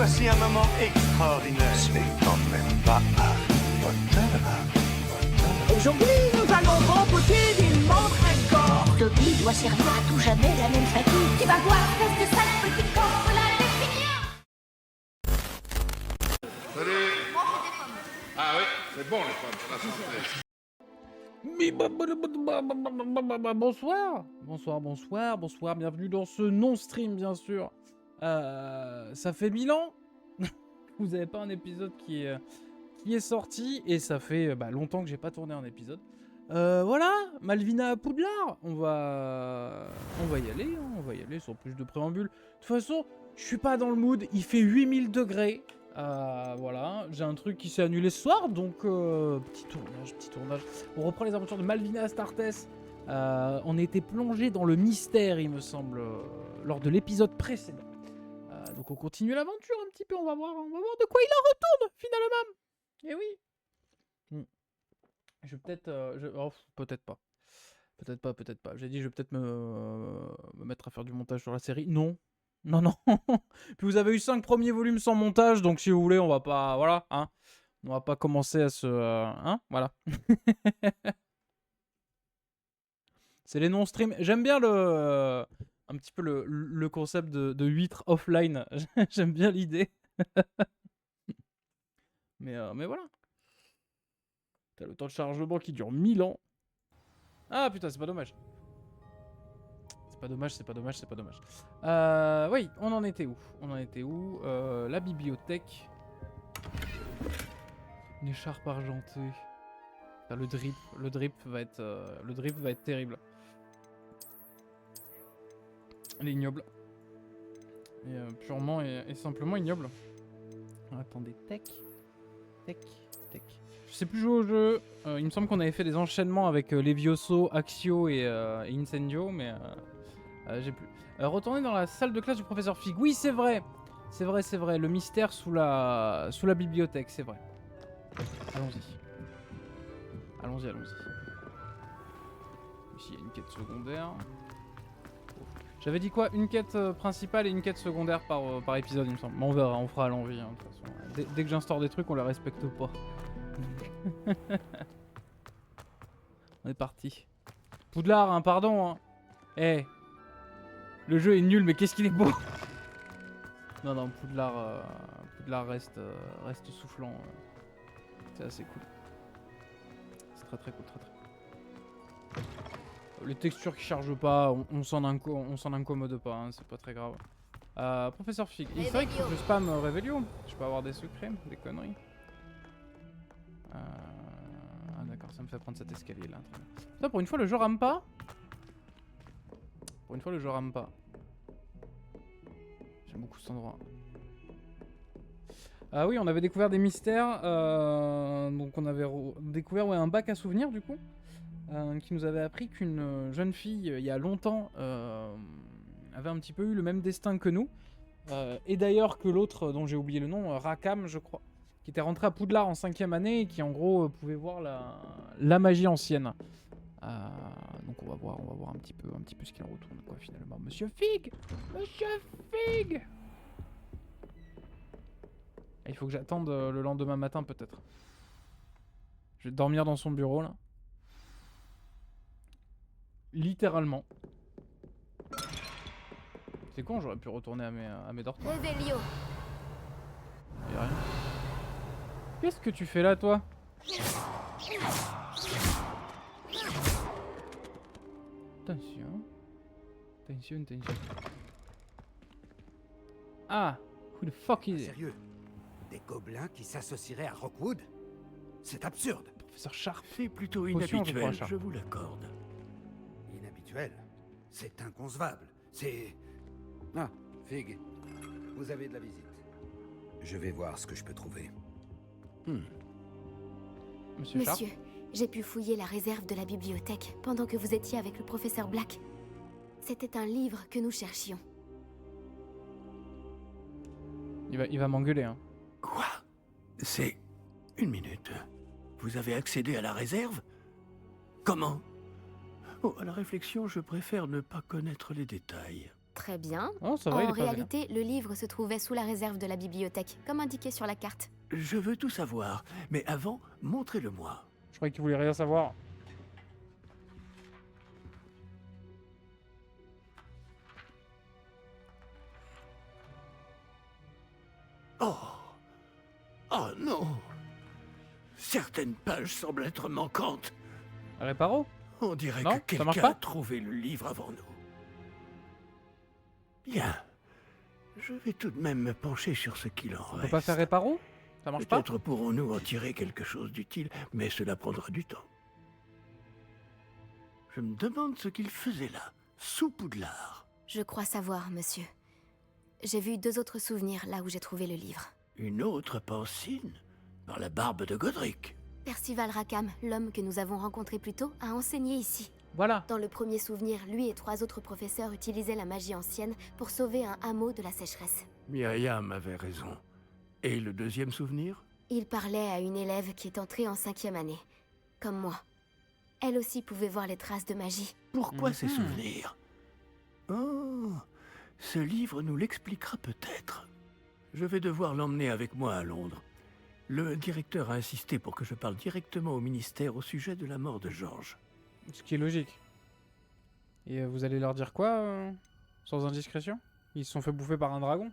Voici un moment extraordinaire. Ce n'est quand même pas Harry Potter. Aujourd'hui, nous allons rempoter des mandragores. Dobby doit servir à tout jamais la même famille. Tu vas voir, reste de sale petit con, voilà les finir. Salut. Ah oui, c'est bon les pommes, la santé. Bonsoir, bienvenue dans ce non-stream bien sûr. Ça fait 1000 ans vous n'avez pas un épisode qui est sorti et ça fait longtemps que j'ai pas tourné un épisode. Voilà, Malvina à Poudlard, on va y aller, hein, on va y aller sans plus de préambule. De toute façon, je suis pas dans le mood, il fait 8000 degrés. Voilà, j'ai un truc qui s'est annulé ce soir, donc petit tournage. On reprend les aventures de Malvina Astartes. On a été plongé dans le mystère, il me semble, lors de l'épisode précédent. Donc on continue l'aventure un petit peu, on va voir de quoi il en retourne finalement. Eh oui. Je vais peut-être, peut-être pas. J'ai dit je vais peut-être me mettre à faire du montage sur la série. Non. Puis vous avez eu 5 premiers volumes sans montage, donc si vous voulez, on va pas, voilà, hein. On va pas commencer à se, hein, voilà. C'est les non-streams. J'aime bien un petit peu le concept de huître offline. J'aime bien l'idée. mais voilà. T'as le temps de chargement qui dure 1000 ans. Ah putain, c'est pas dommage. C'est pas dommage. Oui, on en était où? La bibliothèque. Une écharpe argentée. Putain, le drip va être terrible. Elle est ignoble. Et purement et simplement ignoble. Attendez, tech. Je sais plus jouer au jeu. Il me semble qu'on avait fait des enchaînements avec Levioso, Axio et Incendio, mais j'ai plus. Retourner dans la salle de classe du professeur Fig. Oui, c'est vrai. Le mystère sous la bibliothèque, c'est vrai. Allons-y. Ici, il y a une quête secondaire. J'avais dit quoi? Une quête principale et une quête secondaire par épisode, il me semble. Mais on verra, on fera à l'envie, hein, de toute façon. Dès que j'instaure des trucs, on les respecte pas. On est parti. Poudlard, hein, pardon. Hein. Eh. Le jeu est nul, mais qu'est-ce qu'il est beau. Non, Poudlard reste soufflant. C'est assez cool. C'est très cool. Les textures qui chargent pas, on s'en incommode pas, hein, c'est pas très grave. Professeur Fig, il serait que je spam Revelio. Je peux avoir des secrets, des conneries. Ah d'accord, ça me fait prendre cet escalier là. Putain, pour une fois le jeu rame pas. J'aime beaucoup cet endroit. Ah oui, on avait découvert des mystères. Donc on avait découvert un bac à souvenirs du coup. Qui nous avait appris qu'une jeune fille, il y a longtemps, avait un petit peu eu le même destin que nous. Et d'ailleurs que l'autre, dont j'ai oublié le nom, Rakam je crois, qui était rentré à Poudlard en 5e année et qui en gros pouvait voir la magie ancienne. Donc on va voir un petit peu ce qu'il en retourne quoi finalement. Monsieur Fig. Il faut que j'attende le lendemain matin peut-être. Je vais dormir dans son bureau là. Littéralement. C'est con, j'aurais pu retourner à mes dortoirs. Revelio. Y'a rien. Qu'est-ce que tu fais là, toi? Attention. Ah, who the fuck is it? Sérieux? Des gobelins qui s'associeraient à Rockwood? C'est absurde. Professeur Sharp. C'est plutôt Potion, inhabituel, Sharp. je vous l'accorde. Inhabituel? C'est inconcevable. C'est... Ah, Fig, vous avez de la visite. Je vais voir ce que je peux trouver. Monsieur Sharp. Monsieur, j'ai pu fouiller la réserve de la bibliothèque pendant que vous étiez avec le professeur Black. C'était un livre que nous cherchions. Il va m'engueuler, hein. Quoi? C'est... Une minute. Vous avez accédé à la réserve? Comment? Oh, à la réflexion, je préfère ne pas connaître les détails. Très bien. Oh, ça va, il En est pas vénère. réalité, le livre se trouvait sous la réserve de la bibliothèque, comme indiqué sur la carte. Je veux tout savoir, mais avant, montrez-le-moi. Je croyais qu'il voulait rien savoir. Oh. Oh non. Certaines pages semblent être manquantes. Réparo? On dirait Non, que ça marche quelqu'un pas a trouvé le livre avant nous. Bien. Je vais tout de même me pencher sur ce qu'il en On peut reste. pas faire réparo? Ça marche pas? Peut-être pourrons-nous en tirer quelque chose d'utile, mais cela prendra du temps. Je me demande ce qu'il faisait là, sous Poudlard. Je crois savoir, monsieur. J'ai vu 2 autres souvenirs là où j'ai trouvé le livre. Une autre Pancine, par la barbe de Godric. Percival Rackham, l'homme que nous avons rencontré plus tôt, a enseigné ici. Voilà. Dans le premier souvenir, lui et 3 autres professeurs utilisaient la magie ancienne pour sauver un hameau de la sécheresse. Myriam avait raison. Et le deuxième souvenir? Il parlait à une élève qui est entrée en 5e année, comme moi. Elle aussi pouvait voir les traces de magie. Pourquoi ces souvenirs? Oh, ce livre nous l'expliquera peut-être. Je vais devoir l'emmener avec moi à Londres. Le directeur a insisté pour que je parle directement au ministère au sujet de la mort de Georges. Ce qui est logique. Et vous allez leur dire quoi, sans indiscrétion? Ils se sont fait bouffer par un dragon?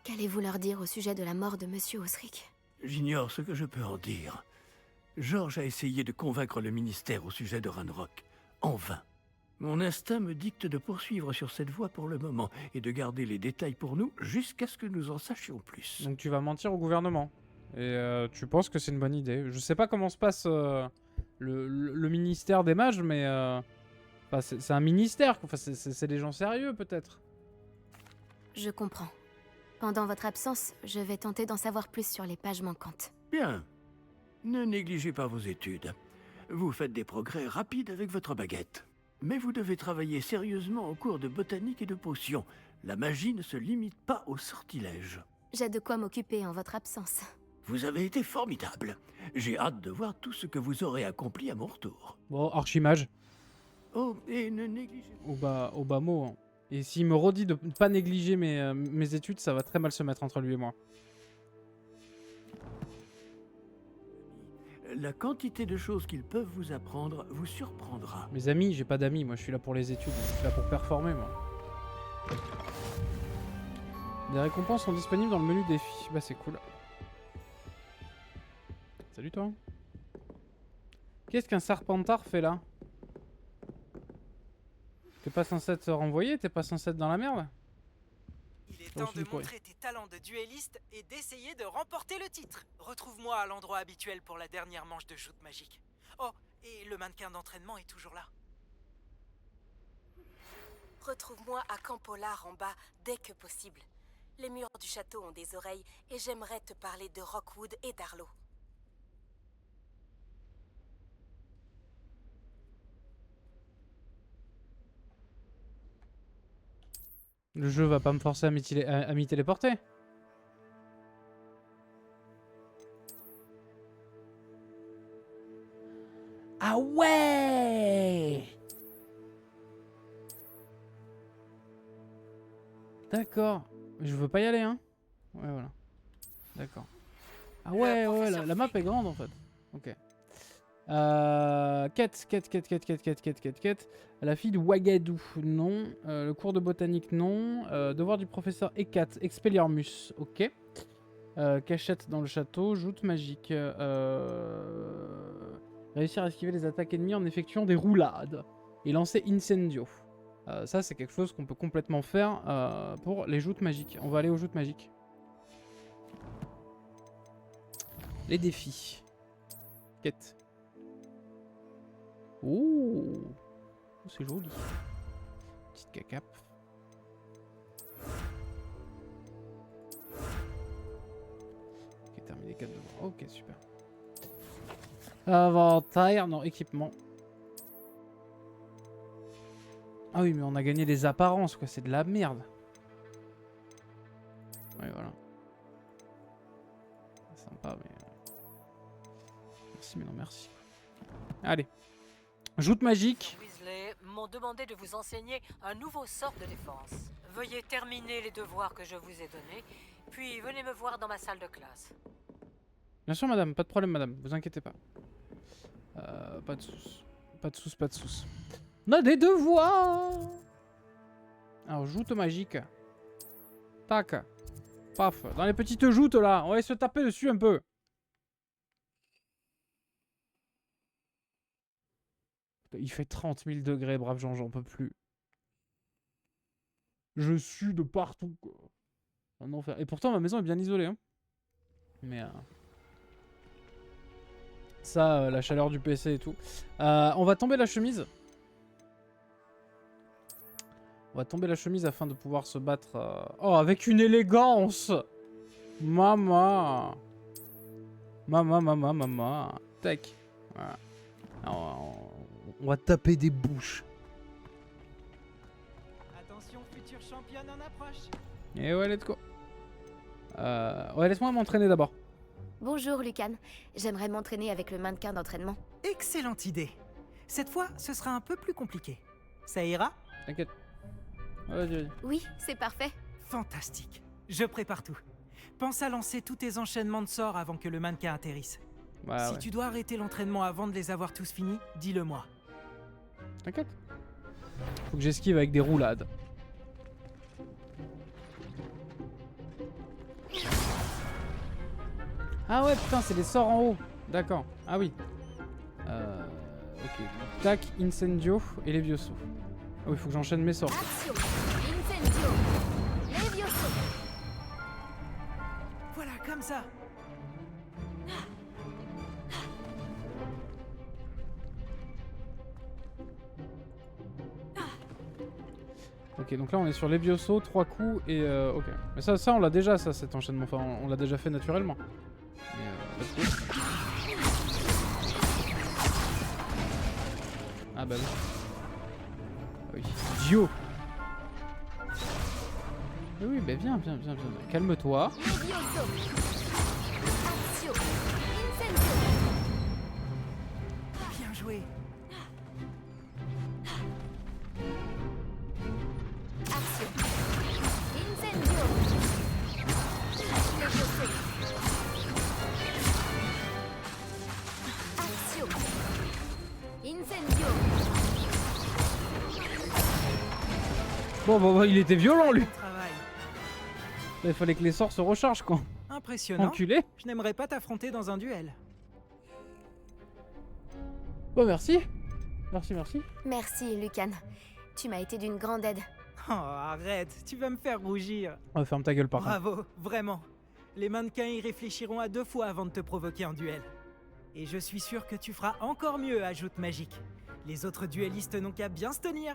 Qu'allez-vous leur dire au sujet de la mort de Monsieur Osric? J'ignore ce que je peux en dire. Georges a essayé de convaincre le ministère au sujet de Ranrock. En vain. Mon instinct me dicte de poursuivre sur cette voie pour le moment et de garder les détails pour nous jusqu'à ce que nous en sachions plus. Donc tu vas mentir au gouvernement. Et tu penses que c'est une bonne idée. Je sais pas comment se passe le ministère des mages, mais enfin, c'est un ministère. Enfin, c'est des gens sérieux, peut-être. Je comprends. Pendant votre absence, je vais tenter d'en savoir plus sur les pages manquantes. Bien. Ne négligez pas vos études. Vous faites des progrès rapides avec votre baguette. Mais vous devez travailler sérieusement au cours de botanique et de potions. La magie ne se limite pas au sortilège. J'ai de quoi m'occuper en votre absence. Vous avez été formidable. J'ai hâte de voir tout ce que vous aurez accompli à mon retour. Bon, archimage. Oh, et ne négligez Au bas mot. Hein. Et s'il me redit de ne pas négliger mes études, ça va très mal se mettre entre lui et moi. la quantité de choses qu'ils peuvent vous apprendre vous surprendra. Mes amis, j'ai pas d'amis, moi je suis là pour les études, je suis là pour performer moi. Des récompenses sont disponibles dans le menu défi, bah c'est cool. Salut toi. Qu'est-ce qu'un serpentard fait là? T'es pas censé être renvoyé? T'es pas censé être dans la merde? Il est Oh, temps c'est de du pourri. montrer tes talents de duelliste et d'essayer de remporter le titre. Retrouve-moi à l'endroit habituel pour la dernière manche de joute magique. Oh, et le mannequin d'entraînement est toujours là. Retrouve-moi à Camp Polar en bas dès que possible. Les murs du château ont des oreilles et j'aimerais te parler de Rockwood et d'Arlo. Le jeu va pas me forcer à m'y téléporter. Ah ouais! D'accord. Je veux pas y aller, hein. Ouais, voilà. D'accord. Ah ouais, ouais, la map est grande, en fait. Ok. Quête. La fille de Ouagadou, non. Le cours de botanique, non. Devoir du professeur Ekat, Expelliarmus, ok. Cachette dans le château, joute magique. Réussir à esquiver les attaques ennemies en effectuant des roulades. Et lancer Incendio. Ça, c'est quelque chose qu'on peut complètement faire pour les joutes magiques. On va aller aux joutes magiques. Les défis. Quête. Oh, c'est joli. Petite cacape. Ok, terminé 4 devoirs. Ok, super. Inventaire, non, équipement. Ah oui, mais on a gagné des apparences, quoi. C'est de la merde. Ouais, voilà. Sympa, mais... Merci, mais non, merci. Allez. Joute magique. Weasley m'ont demandé de vous enseigner un nouveau sort de défense. Veuillez terminer les devoirs que je vous ai donnés, puis venez me voir dans ma salle de classe. Bien sûr, madame, pas de problème, madame, vous inquiétez pas. Pas de soucis. Pas de soucis, pas de soucis. On a des devoirs. Alors, joute magique. Tac. Paf. Dans les petites joutes, là. On va se taper dessus un peu. Il fait 30 000 degrés, brave Jean, j'en peux plus. Je sue de partout, quoi. Un enfer. Et pourtant, ma maison est bien isolée, hein. Mais... ça, la chaleur du PC et tout. On va tomber la chemise. On va tomber la chemise afin de pouvoir se battre... Oh, avec une élégance. Maman. Maman. Tac. Voilà. Alors, on va taper des bouches. Attention, future championne en approche. Et ouais, let's go. Ouais, laisse-moi m'entraîner d'abord. Bonjour, Lucan. J'aimerais m'entraîner avec le mannequin d'entraînement. Excellente idée. Cette fois, ce sera un peu plus compliqué. Ça ira? T'inquiète. Vas-y. Oui, c'est parfait. Fantastique. Je prépare tout. Pense à lancer tous tes enchaînements de sorts avant que le mannequin atterrisse. Ouais, si tu dois arrêter l'entraînement avant de les avoir tous finis, dis-le-moi. T'inquiète. Faut que j'esquive avec des roulades. Ah ouais, putain, c'est les sorts en haut. D'accord. Ah oui. Ok. Tac, Incendio et Levioso. Ah oui, il faut que j'enchaîne mes sorts. Action. Incendio. Levioso. Voilà, comme ça. Ok, donc là on est sur Levioso, 3 coups et ok. Mais ça on l'a déjà, ça, cet enchaînement. Enfin, on l'a déjà fait naturellement. Mais let's go. Ah bah oui. Ah oui. Dio. Oui, bah viens. Calme-toi. Levioso. Action. Incendio. Bien joué. Action. Incendio. Levioso. Action. Incendio. Bon, il était violent lui. Travail. Il fallait que les sorts se rechargent quoi. Impressionnant. Enculé. Je n'aimerais pas t'affronter dans un duel. Bon, merci. Merci. Merci, Lucan. Tu m'as été d'une grande aide. Oh, arrête, tu vas me faire rougir. Oh, ferme ta gueule par contre. Bravo, vraiment. Les mannequins y réfléchiront à 2 fois avant de te provoquer en duel. Et je suis sûr que tu feras encore mieux à Joute Magique. Les autres duellistes n'ont qu'à bien se tenir.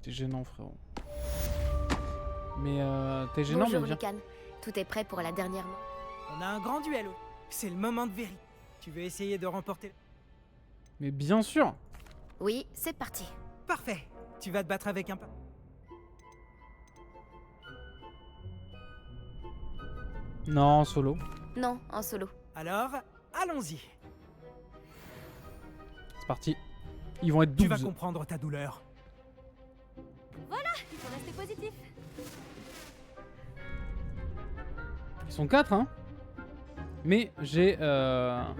T'es gênant, frérot. Mais t'es gênant, Bonjour, mais viens. Lucan. Tout est prêt pour la dernière manche. On a un grand duel. C'est le moment de vérité. Tu veux essayer de remporter? Mais bien sûr. Oui, c'est parti. Parfait. Tu vas te battre avec un... Non, en solo. Non, en solo. Alors, allons-y. C'est parti. Ils vont être 12. Tu vas comprendre ta douleur. Voilà, il faut rester positif. Ils sont 4, hein. Mais j'ai... Ah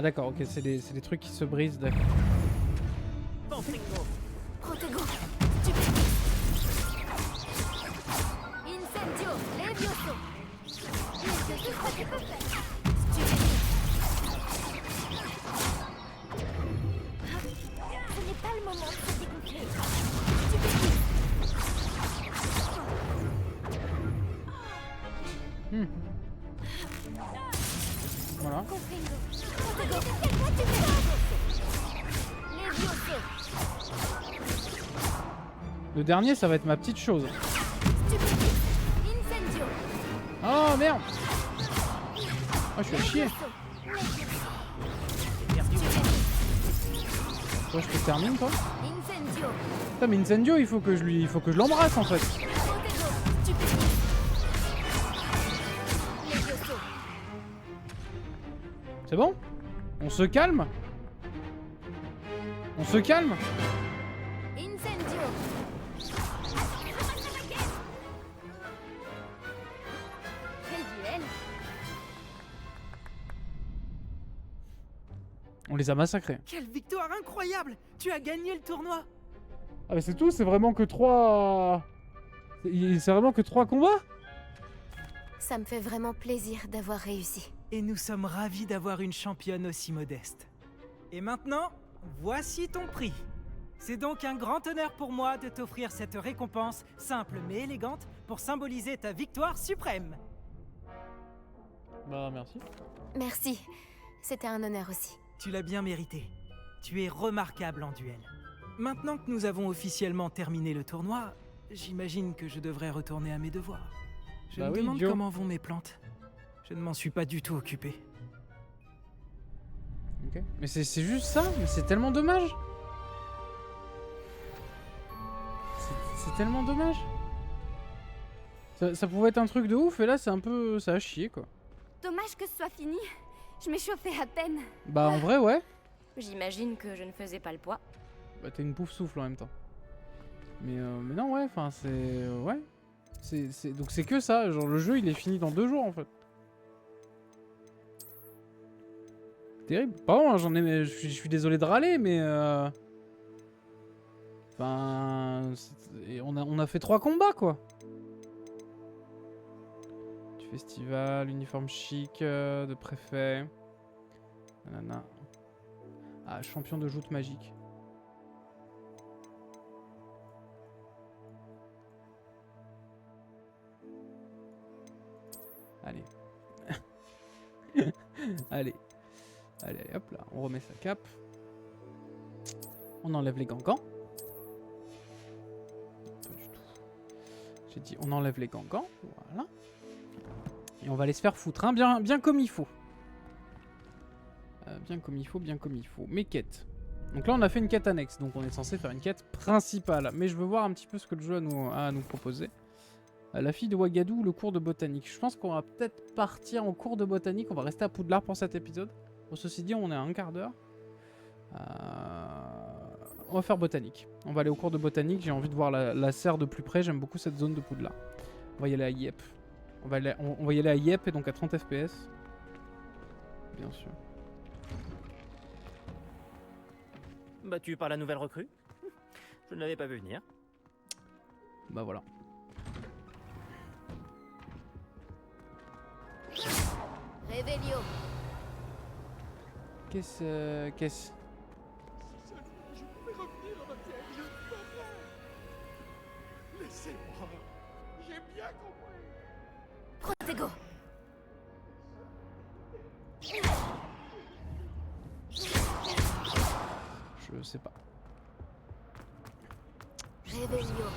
d'accord, ok, c'est des trucs qui se brisent, d'accord. Protego. Incendio. Levioso. Levioso, ça tu peux faire. Ce n'est pas le moment de se dégonfler. Voilà. Le dernier, ça va être ma petite chose. Oh merde! Oh, je suis à chier. Toi, je te termine, toi? Putain, mais Incendio, il faut que je l'embrasse en fait. C'est bon? On se calme? On se calme? Incendio. Quel duel! On les a massacrés. Quelle victoire incroyable! Tu as gagné le tournoi! Ah mais c'est tout, c'est vraiment que 3... C'est vraiment que 3 combats? Ça me fait vraiment plaisir d'avoir réussi. Et nous sommes ravis d'avoir une championne aussi modeste. Et maintenant, voici ton prix. C'est donc un grand honneur pour moi de t'offrir cette récompense simple mais élégante pour symboliser ta victoire suprême. Bah merci. Merci. C'était un honneur aussi. Tu l'as bien mérité. Tu es remarquable en duel. Maintenant que nous avons officiellement terminé le tournoi, j'imagine que je devrais retourner à mes devoirs. Je me demande Joe. comment vont mes plantes. Je ne m'en suis pas du tout occupé. Ok. Mais c'est juste ça, mais c'est tellement dommage. C'est tellement dommage. Ça pouvait être un truc de ouf et là c'est un peu... ça a chier quoi. Dommage que ce soit fini. Je m'échauffais à peine. Bah en vrai ouais. J'imagine que je ne faisais pas le poids. Bah t'es une pouffe souffle en même temps. Mais non ouais, enfin c'est... ouais. Donc c'est que ça, genre le jeu il est fini dans 2 jours en fait. Terrible. Pardon, j'en ai... je suis désolé de râler mais... Enfin... on a fait 3 combats quoi. Du festival, uniforme chic, de préfet... Nanana. Ah, champion de joute magique. Allez. Allez. Allez, hop là, on remet sa cape. On enlève les gants. Pas du tout. J'ai dit on enlève les gants. Voilà. Et on va aller se faire foutre, hein, bien comme il faut. Bien comme il faut. Mes quêtes. Donc là on a fait une quête annexe, donc on est censé faire une quête principale. Mais je veux voir un petit peu ce que le jeu a à nous proposer. La fille de Ouagadou, le cours de botanique. Je pense qu'on va peut-être partir en cours de botanique. On va rester à Poudlard pour cet épisode. Bon, ceci dit, on est à un quart d'heure. On va faire botanique. On va aller au cours de botanique. J'ai envie de voir la serre de plus près. J'aime beaucoup cette zone de Poudlard. On va y aller à Yep. On va y aller à Yep et donc à 30 FPS. Bien sûr. Battu par la nouvelle recrue? Je ne l'avais pas vu venir. Bah voilà. Réveillon. Qu'est-ce... Je pouvais revenir à ma terre, je ne peux pas. Laissez-moi. J'ai bien compris. Protego. Je sais pas. Réveillon.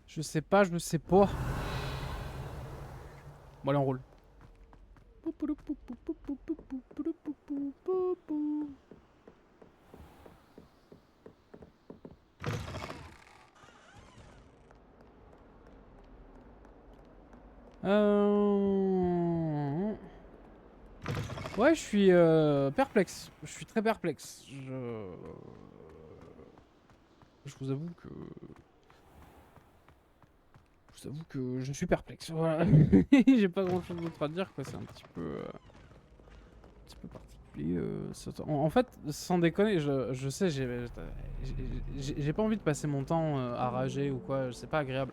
Je sais pas. Bon allez on roule. Ouais, je suis perplexe. Je suis très perplexe. Je vous avoue que... je suis perplexe. Voilà. J'ai pas grand chose d'autre à dire quoi. C'est un petit peu particulier. En fait, sans déconner, je sais, j'ai pas envie de passer mon temps à rager ou quoi. C'est pas agréable.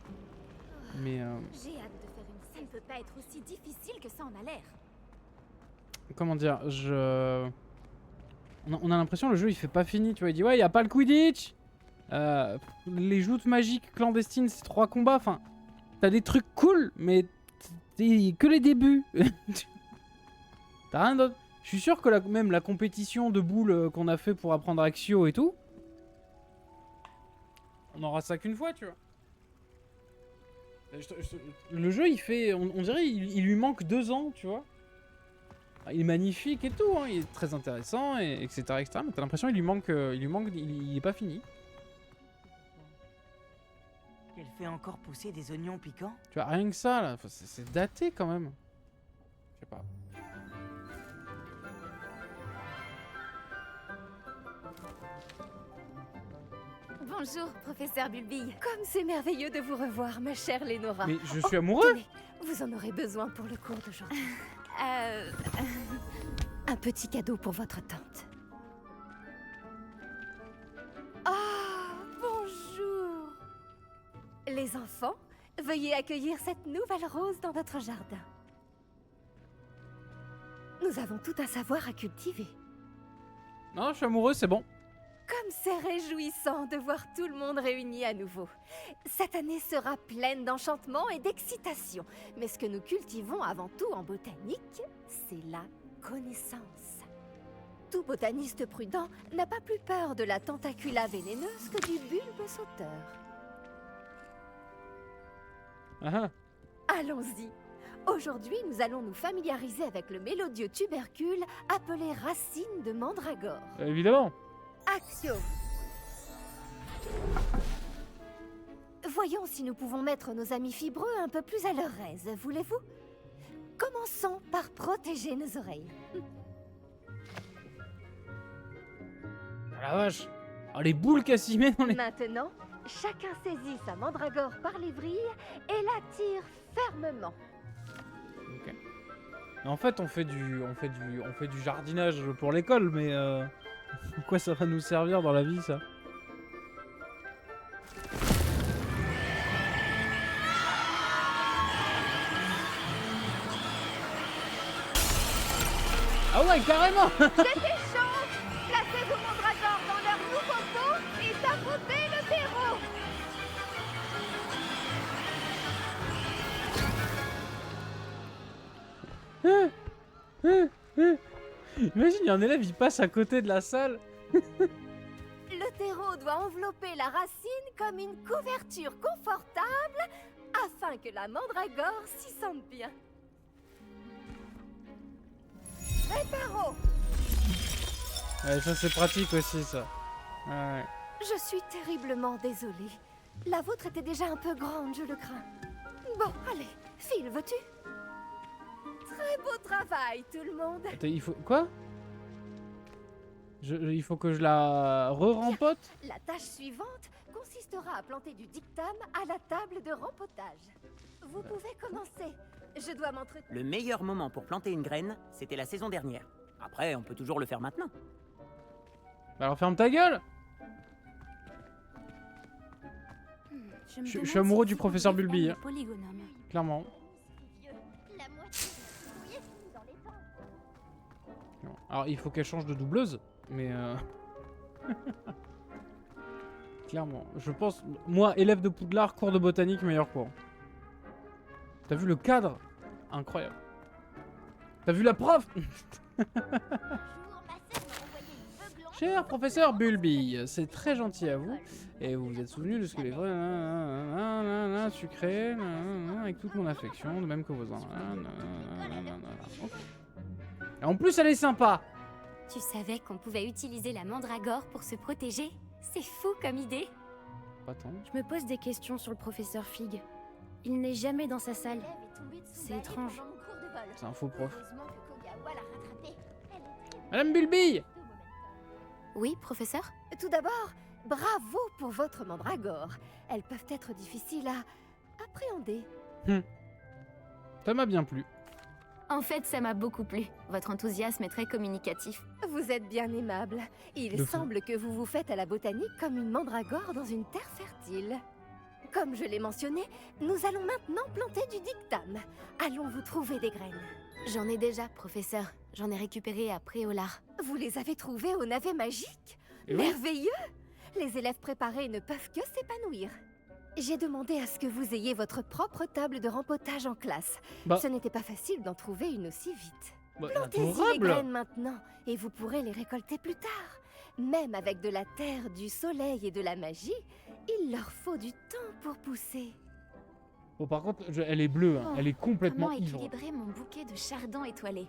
Mais J'ai hâte de faire une... Ça ne peut pas être aussi difficile que ça en a l'air. comment dire, on a l'impression le jeu il fait pas fini, tu vois. Il dit ouais, il y a pas le Quidditch. Les joutes magiques clandestines, c'est 3 combats. Enfin, t'as des trucs cool, mais c'est que les débuts. T'as rien d'autre. Je suis sûr que même la compétition de boules qu'on a fait pour apprendre Axio et tout, on aura ça qu'une fois, tu vois. Le jeu, il fait... On dirait il lui manque 2 ans, tu vois. Il est magnifique et tout, hein, il est très intéressant, et etc., etc. Mais t'as l'impression qu'il lui manque... il est pas fini. Elle fait encore pousser des oignons piquants? Tu vois, rien que ça, là, c'est daté quand même. Je sais pas. Bonjour, professeur Bulbille. Comme c'est merveilleux de vous revoir, ma chère Lénora. Mais je suis amoureux. Tenez, vous en aurez besoin pour le cours d'aujourd'hui. Un petit cadeau pour votre tante. Ah, bonjour. Les enfants, veuillez accueillir cette nouvelle rose dans notre jardin. Nous avons tout un savoir à cultiver. Non, je suis amoureux, c'est bon. Comme c'est réjouissant de voir tout le monde réuni à nouveau. Cette année sera pleine d'enchantement et d'excitation. Mais ce que nous cultivons avant tout en botanique, c'est la connaissance. Tout botaniste prudent n'a pas plus peur de la tentacula vénéneuse que du bulbe sauteur. Allons-y. Aujourd'hui, nous allons nous familiariser avec le mélodieux tubercule appelé racine de mandragore. Évidemment. Action. Voyons si nous pouvons mettre nos amis fibreux un peu plus à leur aise, voulez-vous? Commençons par protéger nos oreilles. Ah la vache. Oh, les boules qu'elle met dans les... Maintenant, chacun saisit sa mandragore par les vrilles et la tire fermement. Ok. En fait, on fait du jardinage pour l'école, mais quoi ça va nous servir dans la vie, ça? Ah ouais, carrément. C'était chaud. Placez vos mandragores dans leur nouveau pot et affrontez le terreau. Imagine, il y a un élève, il passe à côté de la salle. Le terreau doit envelopper la racine comme une couverture confortable afin que la mandragore s'y sente bien. Réparo! Ouais, ça c'est pratique aussi, ça. Ouais. Je suis terriblement désolée. La vôtre était déjà un peu grande, je le crains. Bon, allez, file, veux-tu? Très beau travail, tout le monde. Attends, il faut... Quoi? Il faut que je la re-rempote? La tâche suivante consistera à planter du dictame à la table de rempotage. Vous pouvez commencer. Je dois m'entretenir. Le meilleur moment pour planter une graine, c'était la saison dernière. Après, on peut toujours le faire maintenant. Alors ferme ta gueule! Je suis amoureux du professeur Bulbille. Hein. Clairement. Alors il faut qu'elle change de doubleuse, mais clairement. Je pense, moi, élève de Poudlard, cours de botanique, meilleur cours. T'as vu le cadre? Incroyable. T'as vu la prof? Cher professeur Bulbille, c'est très gentil à vous. Et vous vous êtes souvenu de ce que les vrais sucrés, avec toute mon affection, de même que vos enfants. Et en plus, elle est sympa. Tu savais qu'on pouvait utiliser la mandragore pour se protéger? C'est fou comme idée. Pas tant. Je me pose des questions sur le professeur Fig. Il n'est jamais dans sa salle. C'est étrange. C'est un faux prof. Madame Bulbille! Oui, professeur? Tout d'abord, bravo pour votre mandragore. Elles peuvent être difficiles à appréhender. Ça m'a bien plu. En fait, ça m'a beaucoup plu. Votre enthousiasme est très communicatif. Vous êtes bien aimable. Il semble que vous vous faites à la botanique comme une mandragore dans une terre fertile. Comme je l'ai mentionné, nous allons maintenant planter du dictame. Allons vous trouver des graines. J'en ai déjà, professeur. J'en ai récupéré à Préolard. Vous les avez trouvées au navet magique? Et merveilleux! Les élèves préparés ne peuvent que s'épanouir. J'ai demandé à ce que vous ayez votre propre table de rempotage en classe. Ce n'était pas facile d'en trouver une aussi vite. Plantez-y les graines maintenant, et vous pourrez les récolter plus tard. Même avec de la terre, du soleil et de la magie, il leur faut du temps pour pousser. Bon, par contre, elle est bleue, hein. Elle est complètement Comment ivre. équilibrer mon bouquet de chardons étoilés?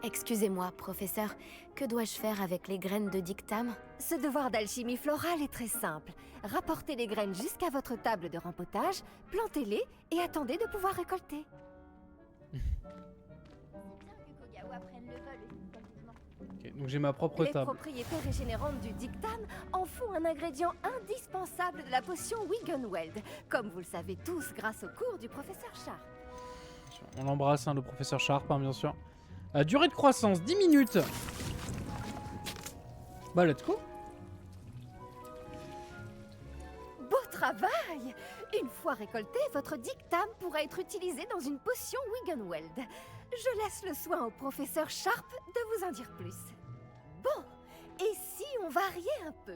Excusez-moi, professeur, que dois-je faire avec les graines de dictame? Ce devoir d'alchimie florale est très simple. Rapportez les graines jusqu'à votre table de rempotage, plantez-les et attendez de pouvoir récolter. Ok. Ok, donc j'ai ma propre Les table. propriétés régénérantes du dictane en font un ingrédient indispensable de la potion Wiggenweld, comme vous le savez tous grâce au cours du professeur Sharp. On l'embrasse, hein, le professeur Sharp, hein, bien sûr. Durée de croissance, 10 minutes. Bah, let's go. Beau travail! Une fois récolté, votre dictame pourra être utilisé dans une potion Wiggenweld. Je laisse le soin au professeur Sharp de vous en dire plus. Bon, et si on variait un peu?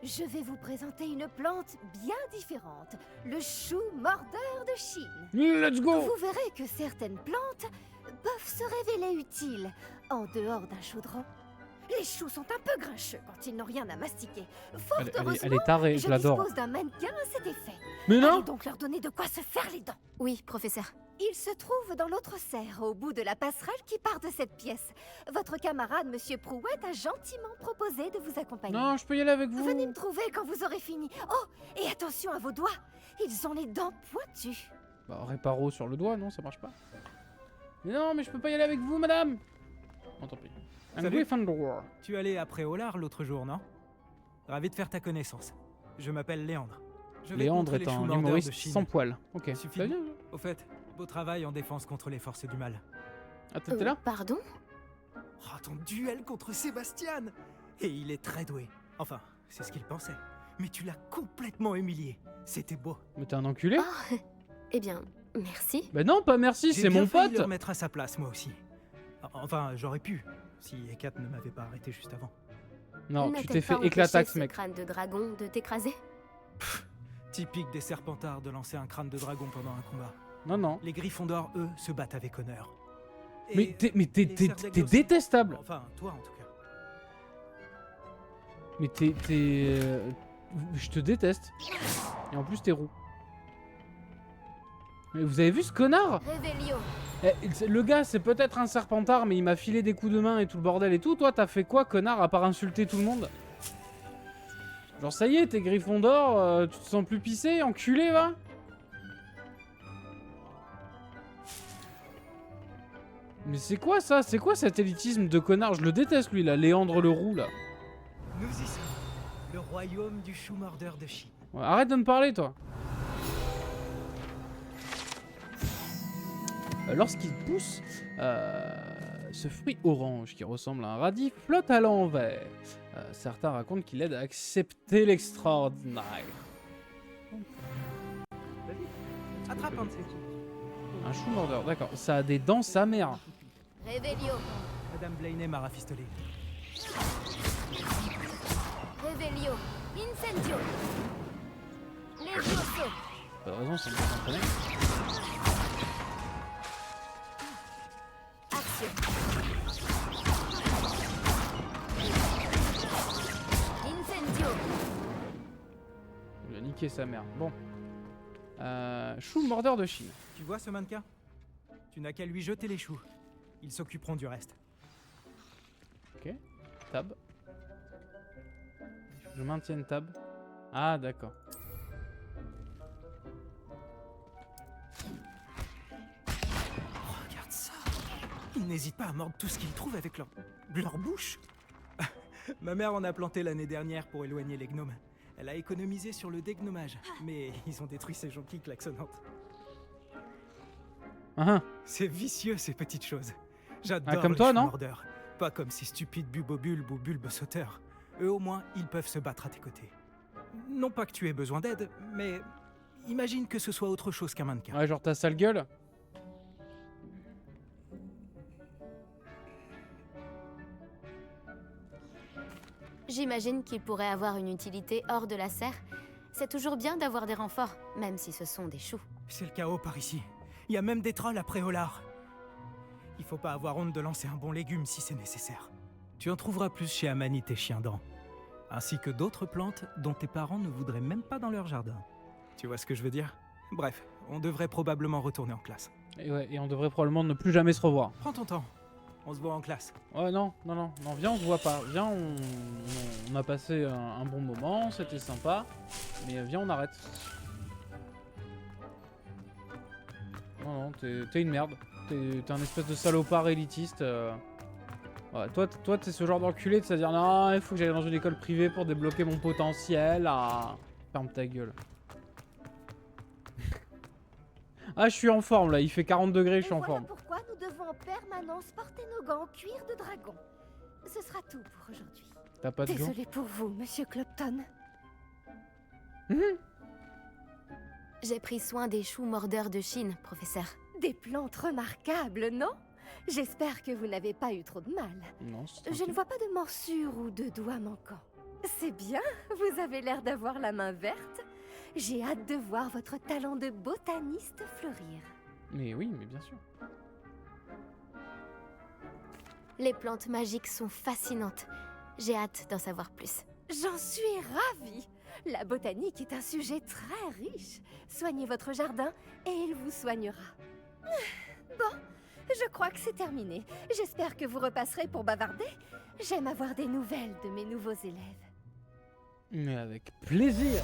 Je vais vous présenter une plante bien différente, le chou mordeur de Chine. Let's go! Vous verrez que certaines plantes peuvent se révéler utiles en dehors d'un chaudron. Les choux sont un peu grincheux quand ils n'ont rien à mastiquer. Fort heureusement, elle est tarée, je l'adore. dispose d'un mannequin à cet effet. Mais non! Allez donc leur donner de quoi se faire les dents. Oui, professeur. Il se trouve dans l'autre serre, au bout de la passerelle qui part de cette pièce. Votre camarade, Monsieur Prouette, a gentiment proposé de vous accompagner. Non, je peux y aller avec vous. Venez me trouver quand vous aurez fini. Oh, et attention à vos doigts. Ils ont les dents pointues. Bah, réparo sur le doigt, non, ça marche pas. Mais non, mais je peux pas y aller avec vous, madame. Bon, tant pis. Un Salut. Gryffondor. Tu allais après Olar l'autre jour, non? Ravi de faire ta connaissance. Je m'appelle Léandre. Je vais te Léandre montrer est les choux un mordeurs humoriste de Chine. sans poil. Ok, Suffit. très bien. Au fait, beau travail en défense contre les forces du mal. Ah, t'étais là? Pardon? Oh, ton duel contre Sébastien! Et il est très doué. Enfin, c'est ce qu'il pensait. Mais tu l'as complètement humilié. C'était beau. Mais t'es un enculé? Oh, eh bien, merci. Bah non, pas merci, J'ai c'est bien mon failli pote. le remettre à sa place, moi aussi. Enfin, j'aurais pu, si Hecat ne m'avait pas arrêté juste avant. Non, tu N'a-t-elle t'es fait pas éclataxe, empêché ce mec. crâne de dragon de t'écraser? Typique des Serpentards de lancer un crâne de dragon pendant un combat. Non, non. Les Gryffondors, eux, se battent avec honneur. Mais Et t'es les Serdaigle aussi. détestable. Enfin, toi en tout cas. Mais je te déteste. Et en plus, t'es roux. Mais vous avez vu ce connard? Révélio. Le gars, c'est peut-être un serpentard, mais il m'a filé des coups de main et tout le bordel et tout. Toi, t'as fait quoi, connard, à part insulter tout le monde? Genre, ça y est, t'es Gryffondor, tu te sens plus pissé, enculé, va? Mais c'est quoi ça? C'est quoi cet élitisme de connard? Je le déteste, lui, là, Léandre le roux, là. Nous y sommes. Le royaume du chou mordeur de Chine. Ouais, arrête de me parler, toi. Lorsqu'il pousse, ce fruit orange qui ressemble à un radis flotte à l'envers. Certains racontent qu'il aide à accepter l'extraordinaire. Attrape un de ces Un chou mordeur, d'accord. Ça a des dents sa mère. Révélio. Madame Blaney m'a rafistolé. Révélio. Incendio. Levioso. Pas de raison, ça me fait entraîner. Action. Incendio. Il a niqué sa mère. Bon. Chou mordeur de Chine. Tu vois ce mannequin? Tu n'as qu'à lui jeter les choux. Ils s'occuperont du reste. Ok. Tab. Je maintiens tab. Ah, d'accord. Regarde ça. Ils n'hésitent pas à mordre tout ce qu'ils trouvent avec leur bouche. Ma mère en a planté l'année dernière pour éloigner les gnomes. Elle a économisé sur le dégnomage, mais ils ont détruit ses jonquilles klaxonnantes. C'est vicieux ces petites choses. J'adore comme les toi, choux non? mordeurs. Pas comme ces stupides bubobulbes ou bulbes sauteurs. Eux au moins, ils peuvent se battre à tes côtés. Non pas que tu aies besoin d'aide, mais imagine que ce soit autre chose qu'un mannequin. Ouais, genre ta sale gueule. J'imagine qu'il pourrait avoir une utilité hors de la serre. C'est toujours bien d'avoir des renforts, même si ce sont des choux. C'est le chaos par ici. Il y a même des trolls après Olar. Il faut pas avoir honte de lancer un bon légume si c'est nécessaire. Tu en trouveras plus chez Amanite et Chiendent, ainsi que d'autres plantes dont tes parents ne voudraient même pas dans leur jardin. Tu vois ce que je veux dire? Bref, on devrait probablement retourner en classe. Et ouais, et on devrait probablement ne plus jamais se revoir. Prends ton temps. On se voit en classe. Ouais, non, viens, on se voit pas. Viens, on a passé un bon moment, c'était sympa. Mais viens, on arrête. Non, t'es une merde. T'es un espèce de salopard élitiste. Ouais, toi t'es ce genre d'enculé de se dire non, il faut que j'aille dans une école privée pour débloquer mon potentiel. Ah, ferme ta gueule. Ah, je suis en forme là, il fait 40 degrés, je suis en forme. Pourquoi nous devons en permanence porter nos gants en cuir de dragon. Ce sera tout pour aujourd'hui. T'as pas de gants? Désolée pour vous, monsieur Clopton. J'ai pris soin des choux mordeurs de Chine, professeur. Des plantes remarquables, non? J'espère que vous n'avez pas eu trop de mal. Non, je ne vois pas de morsure ou de doigts manquants. C'est bien, vous avez l'air d'avoir la main verte. J'ai hâte de voir votre talent de botaniste fleurir. Mais oui, mais bien sûr. Les plantes magiques sont fascinantes. J'ai hâte d'en savoir plus. J'en suis ravie. La botanique est un sujet très riche. Soignez votre jardin et il vous soignera. Bon, je crois que c'est terminé. J'espère que vous repasserez pour bavarder. J'aime avoir des nouvelles de mes nouveaux élèves. Mais avec plaisir.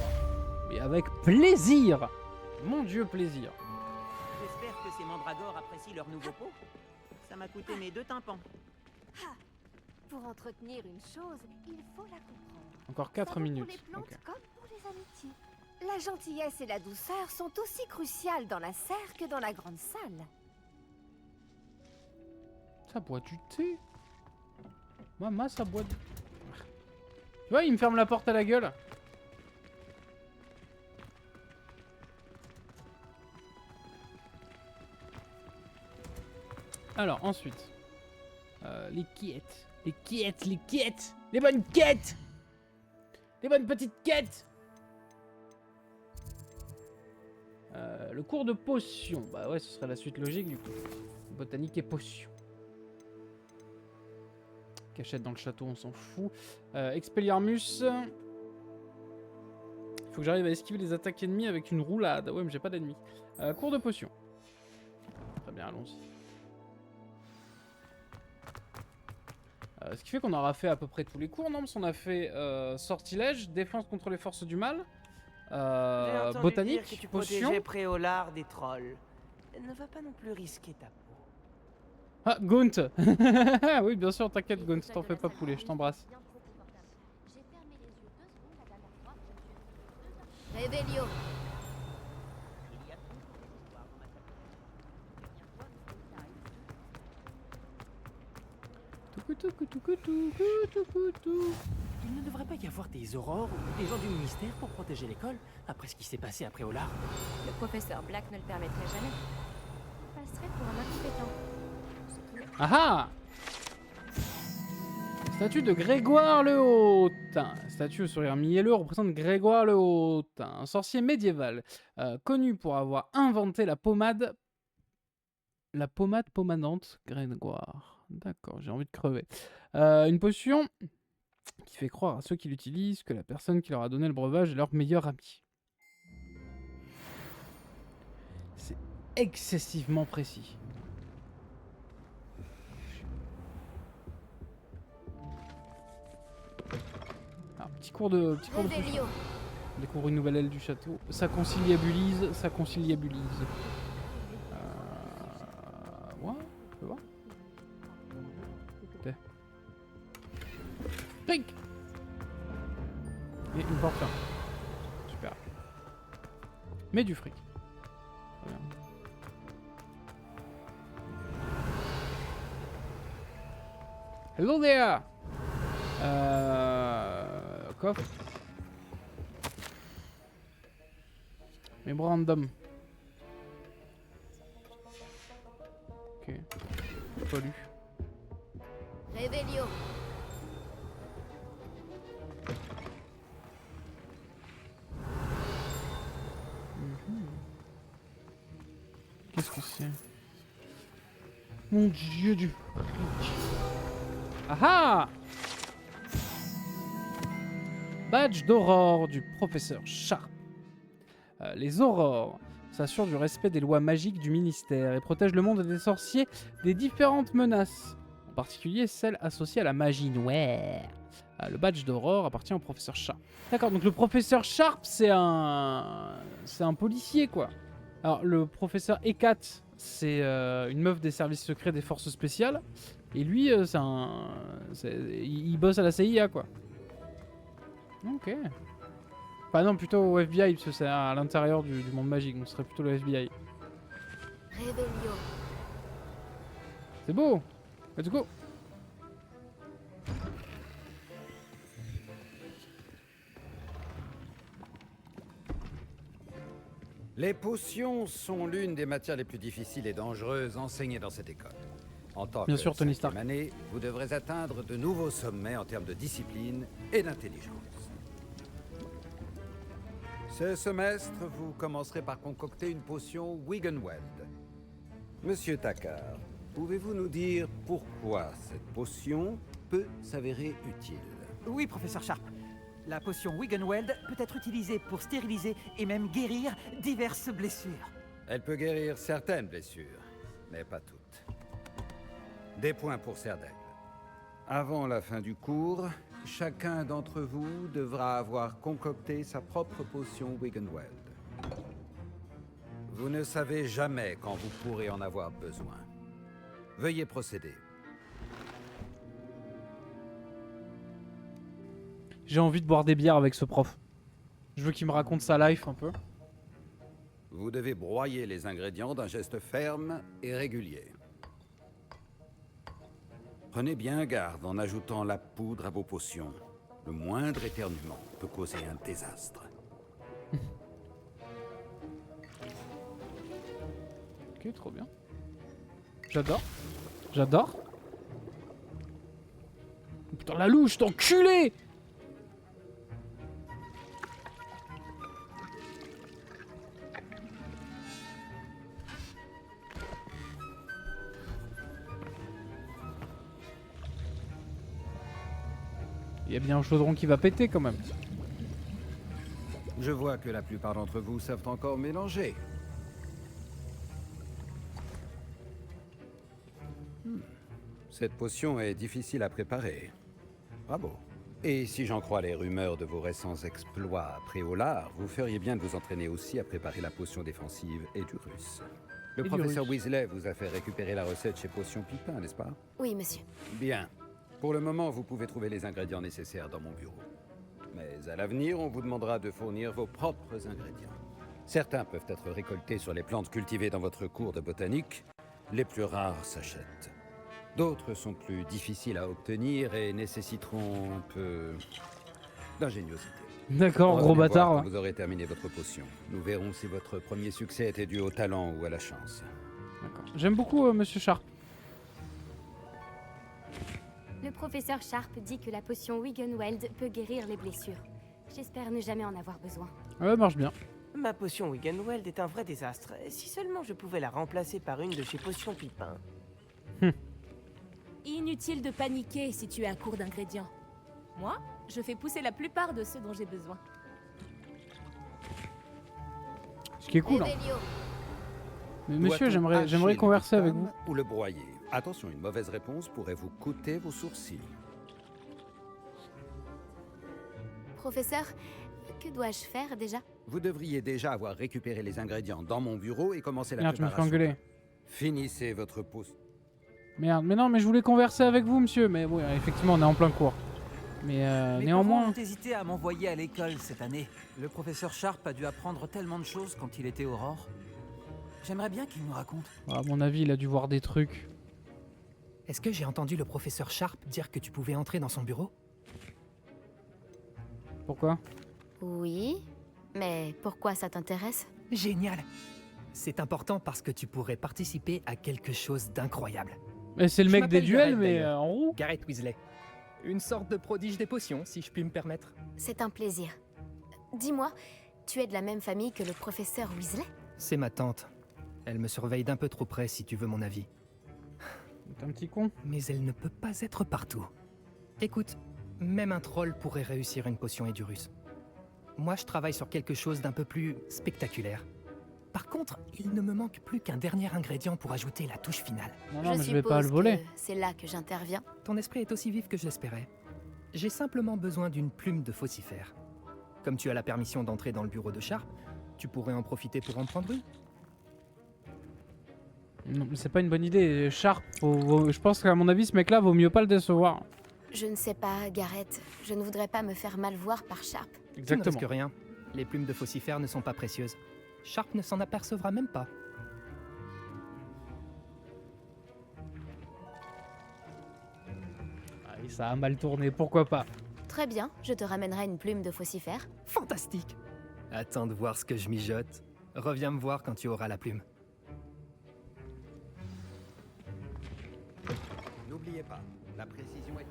Mais avec plaisir. Mon Dieu, plaisir. J'espère que ces mandragores apprécient leur nouveau pot. Ça m'a coûté mes 2 tympans. Pour entretenir une chose, il faut la comprendre. Encore 4 minutes. Pour les plantes Okay. comme pour les amitiés. La gentillesse et la douceur sont aussi cruciales dans la serre que dans la grande salle. Ça boit du thé. Maman, ça boit du... Tu vois, il me ferme la porte à la gueule. Alors, ensuite. Les quêtes. Les quêtes, les quêtes. Les bonnes quêtes. Les bonnes petites quêtes. Le cours de potion. Bah ouais, ce serait la suite logique du coup. Botanique et potion. Cachette dans le château, on s'en fout. Expelliarmus. Il faut que j'arrive à esquiver les attaques ennemies avec une roulade. Ouais, mais j'ai pas d'ennemis. Cours de potion. Très bien, allons-y. Ce qui fait qu'on aura fait à peu près tous les cours, non? Parce qu'on a fait sortilège, défense contre les forces du mal, botanique, dire que tu potion. protégeais Préolard des trolls. Ne va pas non plus risquer ta peau. Ah, Gaunt. Oui, bien sûr, t'inquiète, Gaunt, t'en fais pas poulet, je t'embrasse. Revelio. Il ne devrait pas y avoir des aurores ou des gens du ministère pour protéger l'école, après ce qui s'est passé à Préolard. Le professeur Black ne le permettrait jamais. Il passerait pour un incompétent. Ah ah! Statue de Grégoire le Hautain. Statue au sourire mielleux représente Grégoire le Hautain, un sorcier médiéval, connu pour avoir inventé la pommade pomadante Grégoire. D'accord, j'ai envie de crever. Une potion qui fait croire à ceux qui l'utilisent que la personne qui leur a donné le breuvage est leur meilleur ami. C'est excessivement précis. Alors, petit cours de potion. On découvre une nouvelle aile du château. Ça conciliabilise, ça conciliabilise. Ouais, je peux voir. Pink. Et une porte fermée. Super. Mais du fric. Très bien. Hello there. Coffre. Memorandum. Ok. Pas lu. Revelio. Qu'est-ce que c'est? Mon Dieu du fric. Ah ah! Badge d'aurore du professeur Sharp. Les aurores s'assurent du respect des lois magiques du ministère et protègent le monde des sorciers des différentes menaces, en particulier celles associées à la magie noire. Le badge d'aurore appartient au professeur Sharp. D'accord, donc le professeur Sharp, c'est un policier, quoi. Alors, le professeur Hecat, c'est une meuf des services secrets des forces spéciales. Et lui, il bosse à la CIA, quoi. Ok. Enfin non, plutôt au FBI, parce que c'est à l'intérieur du monde magique, donc ce serait plutôt le FBI. Revelio. C'est beau. Let's go. Les potions sont l'une des matières les plus difficiles et dangereuses enseignées dans cette école. En tant Bien que sûr, Tony Stark. 5e année, vous devrez atteindre de nouveaux sommets en termes de discipline et d'intelligence. Ce semestre, vous commencerez par concocter une potion Wiggenweld. Monsieur Takar, pouvez-vous nous dire pourquoi cette potion peut s'avérer utile? Oui, professeur Sharp. La potion Wiggenweld peut être utilisée pour stériliser et même guérir diverses blessures. Elle peut guérir certaines blessures, mais pas toutes. Des points pour Serdaigle. Avant la fin du cours, chacun d'entre vous devra avoir concocté sa propre potion Wiggenweld. Vous ne savez jamais quand vous pourrez en avoir besoin. Veuillez procéder. J'ai envie de boire des bières avec ce prof. Je veux qu'il me raconte sa life un peu. Vous devez broyer les ingrédients d'un geste ferme et régulier. Prenez bien garde en ajoutant la poudre à vos potions. Le moindre éternuement peut causer un désastre. Ok, trop bien. J'adore. J'adore. Putain, la louche, t'enculé! Il y a bien un chaudron qui va péter quand même. Je vois que la plupart d'entre vous savent encore mélanger. Cette potion est difficile à préparer. Bravo. Et si j'en crois les rumeurs de vos récents exploits à Préolard, vous feriez bien de vous entraîner aussi à préparer la potion défensive et du russe. Le professeur Weasley vous a fait récupérer la recette chez Potion Pipin, n'est-ce pas? Oui, monsieur. Bien. Pour le moment, vous pouvez trouver les ingrédients nécessaires dans mon bureau. Mais à l'avenir, on vous demandera de fournir vos propres ingrédients. Certains peuvent être récoltés sur les plantes cultivées dans votre cours de botanique. Les plus rares s'achètent. D'autres sont plus difficiles à obtenir et nécessiteront un peu d'ingéniosité. D'accord, gros Revenez voir bâtard. quand vous aurez terminé votre potion. Nous verrons si votre premier succès était dû au talent ou à la chance. D'accord. J'aime beaucoup Monsieur Sharp. Le professeur Sharp dit que la potion Wiggenweld peut guérir les blessures. J'espère ne jamais en avoir besoin. Ouais, marche bien. Ma potion Wiggenweld est un vrai désastre. Si seulement je pouvais la remplacer par une de chez Potion Pipin. Inutile de paniquer si tu es à court d'ingrédients. Moi, je fais pousser la plupart de ceux dont j'ai besoin. Ce qui est cool. Hein. Mais monsieur, Doit-on j'aimerais hacher converser le avec pomme vous. ou le broyer. Attention, une mauvaise réponse pourrait vous coûter vos sourcils. Professeur, que dois-je faire déjà? Vous devriez déjà avoir récupéré les ingrédients dans mon bureau et commencer la Merde, je me fais préparation. engueuler. Finissez votre pause. Merde, mais non, mais je voulais converser avec vous, monsieur. Mais oui, effectivement, on est en plein cours. Mais néanmoins... Mes parents ont hésité à m'envoyer à l'école cette année. Le professeur Sharp a dû apprendre tellement de choses quand il était Aurore. J'aimerais bien qu'il nous raconte. À mon avis, il a dû voir des trucs. Est-ce que j'ai entendu le professeur Sharp dire que tu pouvais entrer dans son bureau? Pourquoi? Oui, mais pourquoi ça t'intéresse? Génial. C'est important parce que tu pourrais participer à quelque chose d'incroyable. Mais c'est le Je mec des m'appelle duels, Gareth, mais d'ailleurs. en roue. Gareth Weasley. Une sorte de prodige des potions, si je puis me permettre. C'est un plaisir. Dis-moi, tu es de la même famille que le professeur Weasley? C'est ma tante. Elle me surveille d'un peu trop près, si tu veux mon avis. T'es un petit con. Mais elle ne peut pas être partout. Écoute, même un troll pourrait réussir une potion Edurus. Moi, je travaille sur quelque chose d'un peu plus spectaculaire. Par contre, il ne me manque plus qu'un dernier ingrédient pour ajouter la touche finale. Non, non, mais je vais pas le voler. Que c'est là que j'interviens. Ton esprit est aussi vif que je l'espérais. J'ai simplement besoin d'une plume de faucifère. Comme tu as la permission d'entrer dans le bureau de Sharp, tu pourrais en profiter pour en prendre une. Non, mais c'est pas une bonne idée. Sharp, je pense qu'à mon avis, ce mec-là, vaut mieux pas le décevoir. Je ne sais pas, Gareth. Je ne voudrais pas me faire mal voir par Sharp. Tu ne risques rien. Les plumes de faucifères ne sont pas précieuses. Sharp ne s'en apercevra même pas. Ah, ça a mal tourné, pourquoi pas. Très bien, je te ramènerai une plume de faucifère. Fantastique! Attends de voir ce que je mijote. Reviens me voir quand tu auras la plume. N'oubliez pas, la précision est...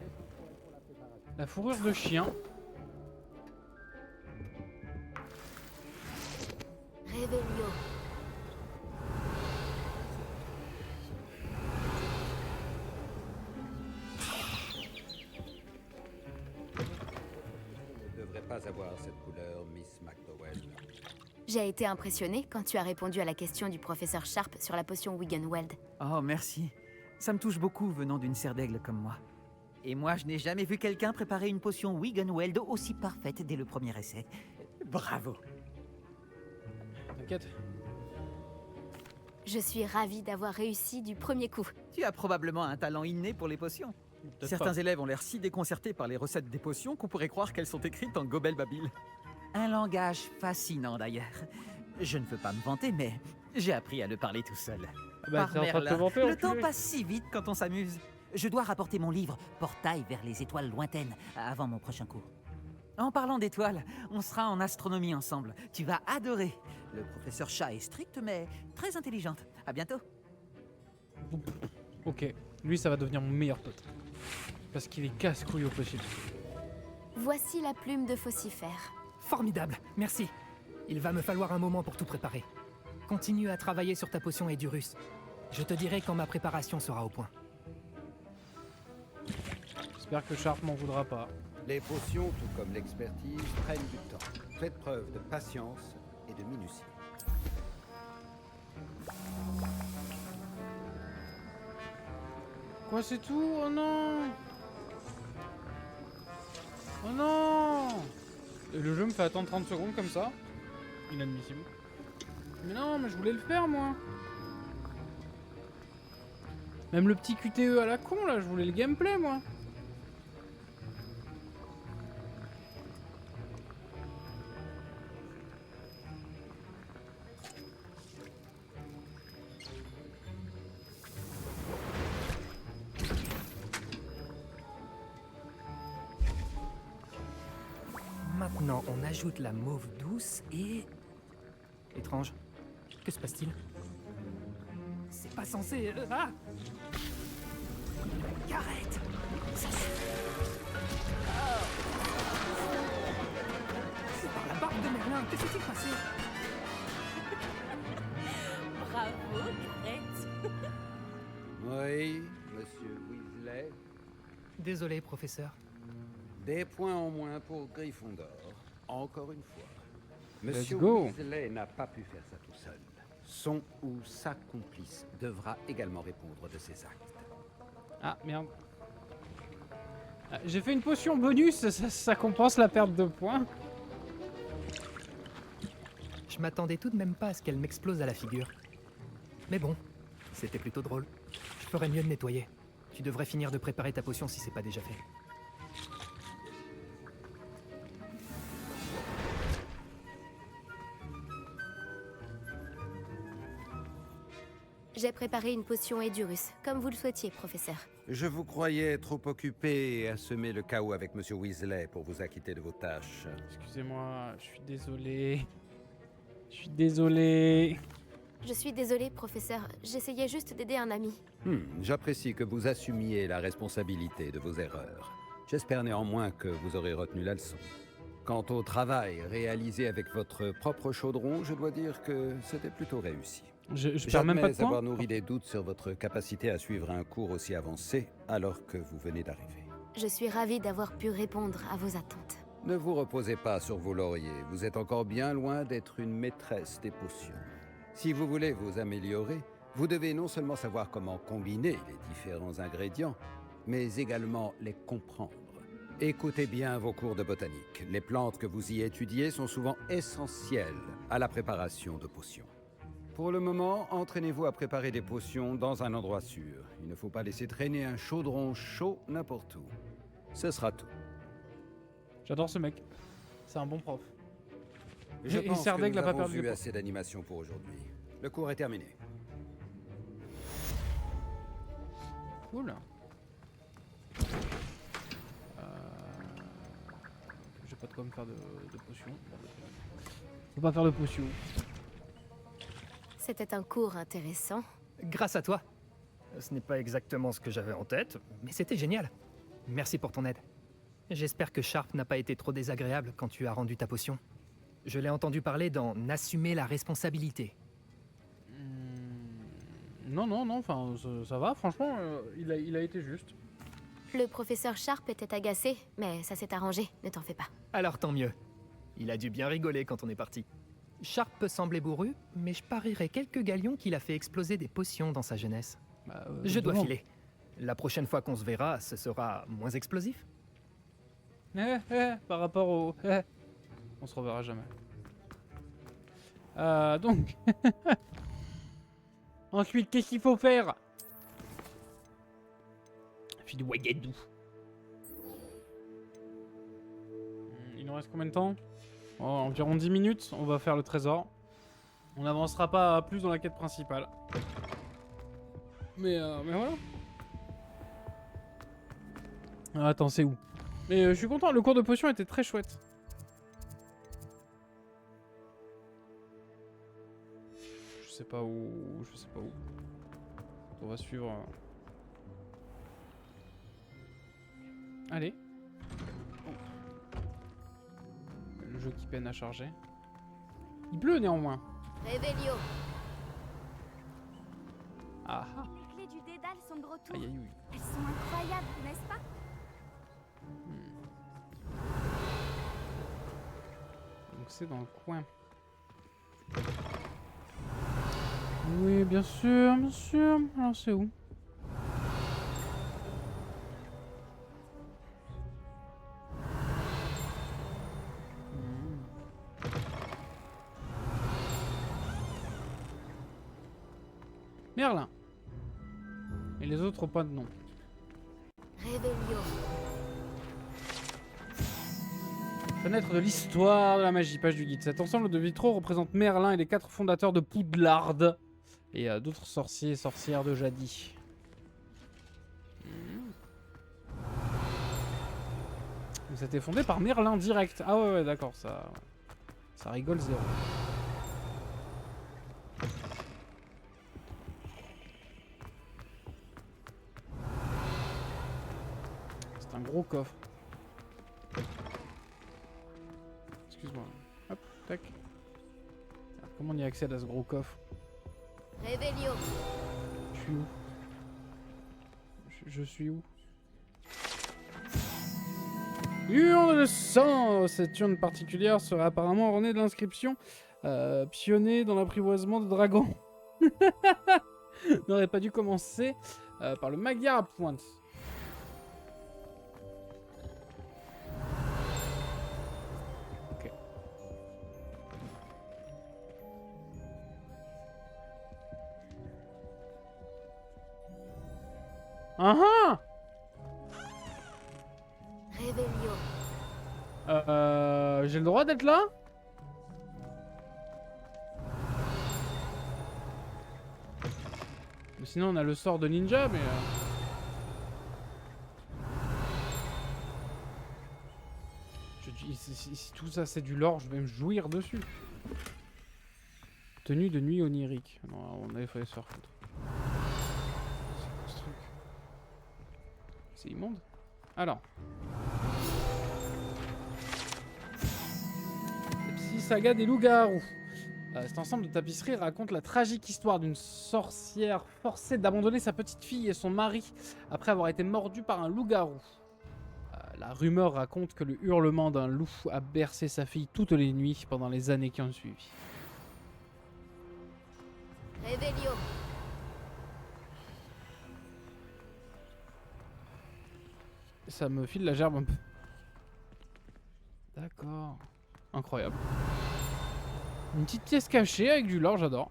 La fourrure de chien. Réveillon. ne devrait pas avoir cette couleur, Miss McDowell. J'ai été impressionnée quand tu as répondu à la question du professeur Sharp sur la potion Wiggenweld. Oh, merci. Ça me touche beaucoup venant d'une serre d'aigle comme moi. Et moi, je n'ai jamais vu quelqu'un préparer une potion Wiggenweld aussi parfaite dès le premier essai. Bravo. T'inquiète. Je suis ravie d'avoir réussi du premier coup. Tu as probablement un talent inné pour les potions. Certains élèves ont l'air si déconcertés par les recettes des potions qu'on pourrait croire qu'elles sont écrites en Gobel Babil. Un langage fascinant d'ailleurs. Je ne veux pas me vanter, mais j'ai appris à le parler tout seul. Ah bah, Par Merlin, vanter, le temps passe si vite quand on s'amuse. Je dois rapporter mon livre « Portail vers les étoiles lointaines » avant mon prochain cours. En parlant d'étoiles, on sera en astronomie ensemble. Tu vas adorer. Le professeur Chat est strict, mais très intelligente. À bientôt. Ok, lui ça va devenir mon meilleur pote. Parce qu'il est casse-couille au possible. Voici la plume de faucifère. Formidable, merci. Il va me falloir un moment pour tout préparer. Continue à travailler sur ta potion Edurus. Je te dirai quand ma préparation sera au point. J'espère que Sharp m'en voudra pas. Les potions, tout comme l'expertise, prennent du temps. Faites preuve de patience et de minutie. Quoi, c'est tout? Oh non! Oh non! Et le jeu me fait attendre 30 secondes comme ça? Inadmissible. Mais non, mais je voulais le faire moi! Même le petit QTE à la con là, je voulais le gameplay moi! Maintenant, on ajoute la mauve douce et... Étrange. Que se passe-t-il? C'est pas censé... Ah! Arrête! Ça c'est par la barbe de Merlin. Que s'est-il passé? Bravo, Gareth. Oui, monsieur Weasley. Désolé, professeur. Des points en moins pour Gryffondor, encore une fois. Let's Monsieur go. Weasley n'a pas pu faire ça tout seul. Son ou sa complice devra également répondre de ses actes. Ah merde. Ah, j'ai fait une potion bonus, ça compense la perte de points. Je m'attendais tout de même pas à ce qu'elle m'explose à la figure. Mais bon, c'était plutôt drôle. Je ferais mieux de nettoyer. Tu devrais finir de préparer ta potion si c'est pas déjà fait. J'ai préparé une potion Edurus, comme vous le souhaitiez, professeur. Je vous croyais trop occupé à semer le chaos avec monsieur Weasley pour vous acquitter de vos tâches. Excusez-moi, je suis désolé. Je suis désolé. Je suis désolée, professeur. J'essayais juste d'aider un ami. J'apprécie que vous assumiez la responsabilité de vos erreurs. J'espère néanmoins que vous aurez retenu la leçon. Quant au travail réalisé avec votre propre chaudron, je dois dire que c'était plutôt réussi. Je perds même pas de J'admets avoir points. nourri des doutes sur votre capacité à suivre un cours aussi avancé alors que vous venez d'arriver. Je suis ravie d'avoir pu répondre à vos attentes. Ne vous reposez pas sur vos lauriers, vous êtes encore bien loin d'être une maîtresse des potions. Si vous voulez vous améliorer, vous devez non seulement savoir comment combiner les différents ingrédients, mais également les comprendre. Écoutez bien vos cours de botanique. Les plantes que vous y étudiez sont souvent essentielles à la préparation de potions. Pour le moment, entraînez-vous à préparer des potions dans un endroit sûr. Il ne faut pas laisser traîner un chaudron chaud n'importe où. Ce sera tout. J'adore ce mec. C'est un bon prof. Je Et pense que Serdaigle nous n'a pas avons perdu vu les points. assez d'animation pour aujourd'hui. Le cours est terminé. Cool. J'ai pas de quoi me faire de potions. Faut pas faire de potions. C'était un cours intéressant. Grâce à toi. Ce n'est pas exactement ce que j'avais en tête, mais c'était génial. Merci pour ton aide. J'espère que Sharp n'a pas été trop désagréable quand tu as rendu ta potion. Je l'ai entendu parler d'en assumer la responsabilité. Non, enfin, ça va, franchement, il a été juste. Le professeur Sharp était agacé, mais ça s'est arrangé, ne t'en fais pas. Alors tant mieux. Il a dû bien rigoler quand on est parti. Sharp peut sembler bourru, mais je parierais quelques galions qu'il a fait exploser des potions dans sa jeunesse. Je dois filer. La prochaine fois qu'on se verra, ce sera moins explosif. Par rapport au... On se reverra jamais. Donc... Ensuite, qu'est-ce qu'il faut faire? Fille de Wagadou. Il nous reste combien de temps? Environ 10 minutes, on va faire le trésor. On n'avancera pas plus dans la quête principale. Mais voilà. Attends, c'est où? Mais je suis content, le cours de potion était très chouette. Je sais pas où. On va suivre. Allez. Le jeu qui peine à charger. Il pleut néanmoins. Réveillon. Ah. Les clés du dédale sont de retour. Aïe, aïe, aïe. Elles sont incroyables, n'est-ce pas? Donc c'est dans le coin. Oui, bien sûr, bien sûr. Alors c'est où? Merlin. Et les autres pas de nom. Réveillon. Fenêtre de l'histoire de la magie, page du guide. Cet ensemble de vitraux représente Merlin et les 4 fondateurs de Poudlard. Et d'autres sorciers et sorcières de jadis. C'était fondé par Merlin direct. Ah ouais, d'accord, ça rigole zéro. C'est un gros coffre. Excuse-moi. Hop, tac. Alors, comment on y accède à ce gros coffre? Réveillon. Je suis où? Je suis où? Urne de sang! Cette urne particulière serait apparemment ornée de l'inscription pionnier dans l'apprivoisement de dragons. N'aurait pas dû commencer par le Magyar à pointe. Ok. Ah! Réveillon. J'ai le droit d'être là? Mais sinon on a le sort de ninja, mais... si tout ça c'est du lore, je vais me jouir dessus. Tenue de nuit onirique. Non, on avait fallu se faire foutre. C'est quoi ce truc? C'est immonde. Alors. La psy-saga des loups-garous. Cet ensemble de tapisseries raconte la tragique histoire d'une sorcière forcée d'abandonner sa petite fille et son mari après avoir été mordue par un loup-garou. La rumeur raconte que le hurlement d'un loup a bercé sa fille toutes les nuits pendant les années qui ont suivi. Réveillon. Ça me file la gerbe un peu. D'accord. Incroyable. Une petite pièce cachée avec du lore, j'adore.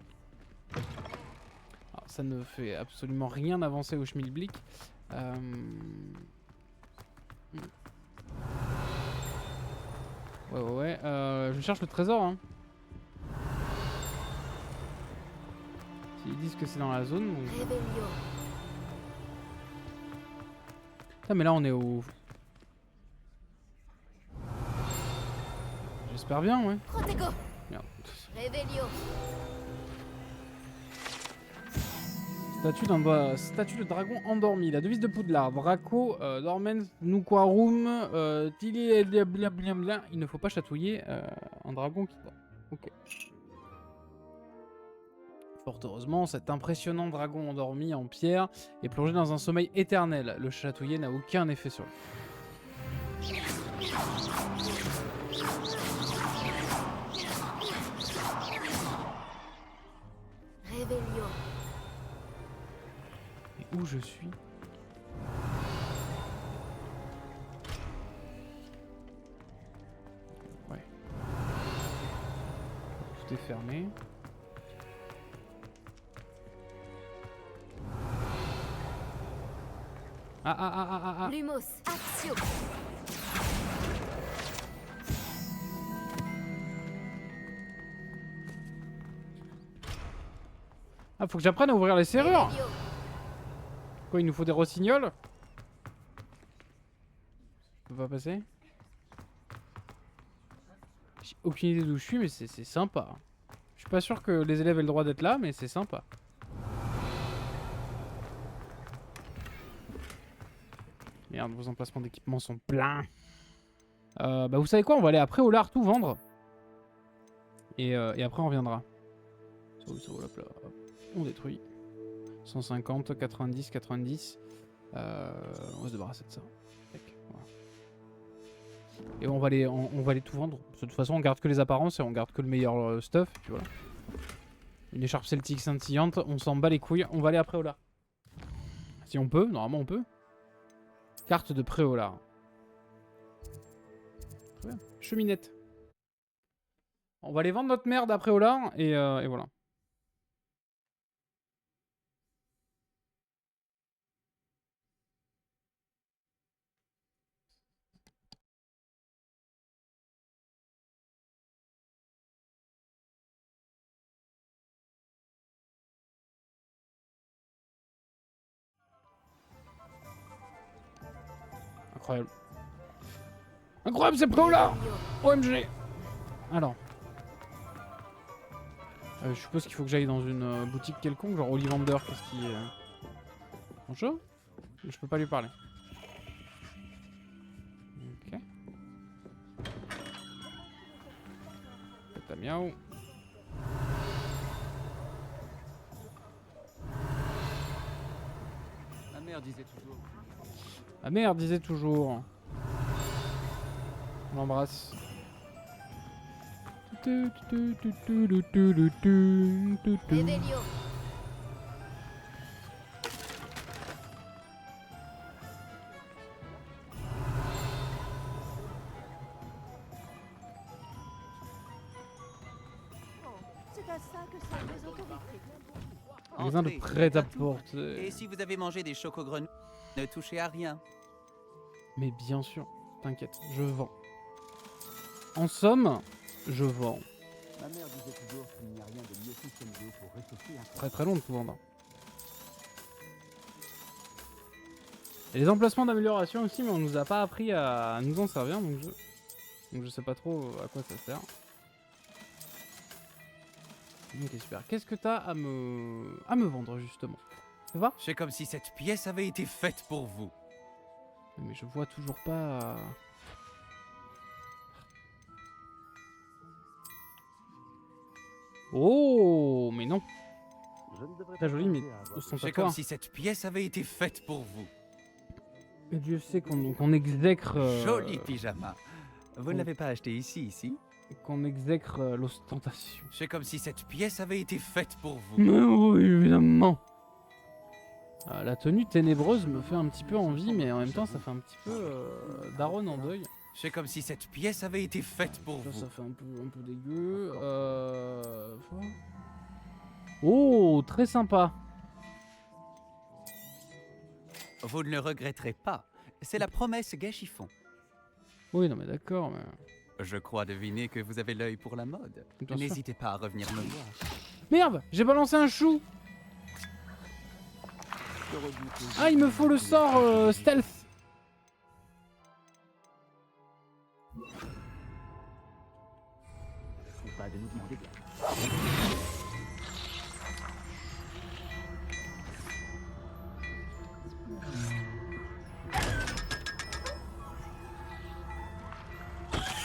ça ne fait absolument rien avancer au schmilblick. Ouais, je cherche le trésor, hein. Ils disent que c'est dans la zone. Donc... Putain, mais là on est au... J'espère bien, ouais. Merde. Statue de dragon endormi. La devise de Poudlard. Draco, Dormens, Nuquarum, Tili, blablabla. Il ne faut pas chatouiller un dragon qui dort. Ok. Fort heureusement, cet impressionnant dragon endormi en pierre est plongé dans un sommeil éternel. Le chatouiller n'a aucun effet sur lui. Et où je suis? Ouais. Tout est fermé. Ah. Lumos, Axio. Ah, faut que j'apprenne à ouvrir les serrures. Quoi, il nous faut des rossignols? Je peux pas passer? J'ai aucune idée d'où je suis, mais c'est sympa. Je suis pas sûr que les élèves aient le droit d'être là, mais c'est sympa. Merde, vos emplacements d'équipement sont pleins. Bah vous savez quoi, on va aller après au lard tout vendre. Et après on reviendra. Ça vaut la place. On détruit. 150, 90, 90. On va se débarrasser de ça. Voilà. Et on va aller tout vendre. De toute façon on garde que les apparences et on garde que le meilleur stuff. Et puis voilà. Une écharpe celtique scintillante, on s'en bat les couilles. On va aller après au lard. Si on peut, normalement on peut. Carte de Préolard. Très bien. Cheminette. On va aller vendre notre merde à Préolard et voilà. Incroyable. Incroyable, c'est Préolard. OMG. Alors. Je suppose qu'il faut que j'aille dans une boutique quelconque, genre Ollivander, qu'est-ce qui... Bonjour. Je peux pas lui parler. Ok. Tata miaou. Ma mère disait toujours. Ma mère disait toujours. On l'embrasse. Magasin de prêt-à-porter. Et si vous avez mangé des chocogrenouilles, ne touchez à rien. Mais bien sûr, t'inquiète, je vends. En somme, je vends. Ma mère disait toujours qu'il n'y a rien de mieux systémisé pour réchauffer un corps. Très très long de tout vendre. Et les emplacements d'amélioration aussi, mais on nous a pas appris à nous en servir, donc je sais pas trop à quoi ça sert. Ok, super. Qu'est-ce que t'as à me vendre justement? Ça va? C'est comme si cette pièce avait été faite pour vous. Mais je vois toujours pas... Oh, mais non. Très joli, mais c'est comme si cette pièce avait été faite pour vous. Et Dieu sait qu'on exècre... Joli pyjama. Vous ne l'avez pas acheté ici? Qu'on exècre l'ostentation. C'est comme si cette pièce avait été faite pour vous. Mais oui, évidemment. La tenue ténébreuse me fait un petit peu envie, mais en même temps, ça fait un petit peu daronne en deuil. C'est comme si cette pièce avait été faite pour vous. Ça fait un peu dégueu. Oh, très sympa. Vous ne le regretterez pas. C'est la promesse Gâchiffon. Oui, non mais d'accord, mais... Je crois deviner que vous avez l'œil pour la mode. Bien sûr. N'hésitez pas à revenir me voir. Merde, j'ai balancé un chou. Ah, il me faut le sort stealth. Faut pas de mouvement dégage.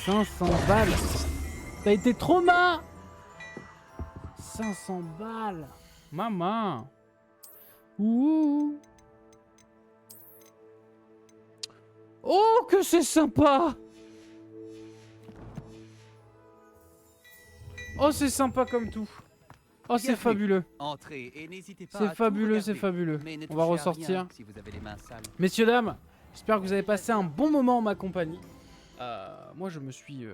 « 500 balles. T'as été trauma. 500 balles. Maman. Ouh. Oh, que c'est sympa. Oh, c'est sympa comme tout. Oh, c'est fabuleux. Entrez et n'hésitez pas C'est à tout fabuleux, regarder. c'est fabuleux. Mais ne On va touchez à ressortir. rien si vous avez les mains sales. Messieurs, dames, j'espère que vous avez passé un bon moment en ma compagnie. Moi, je me suis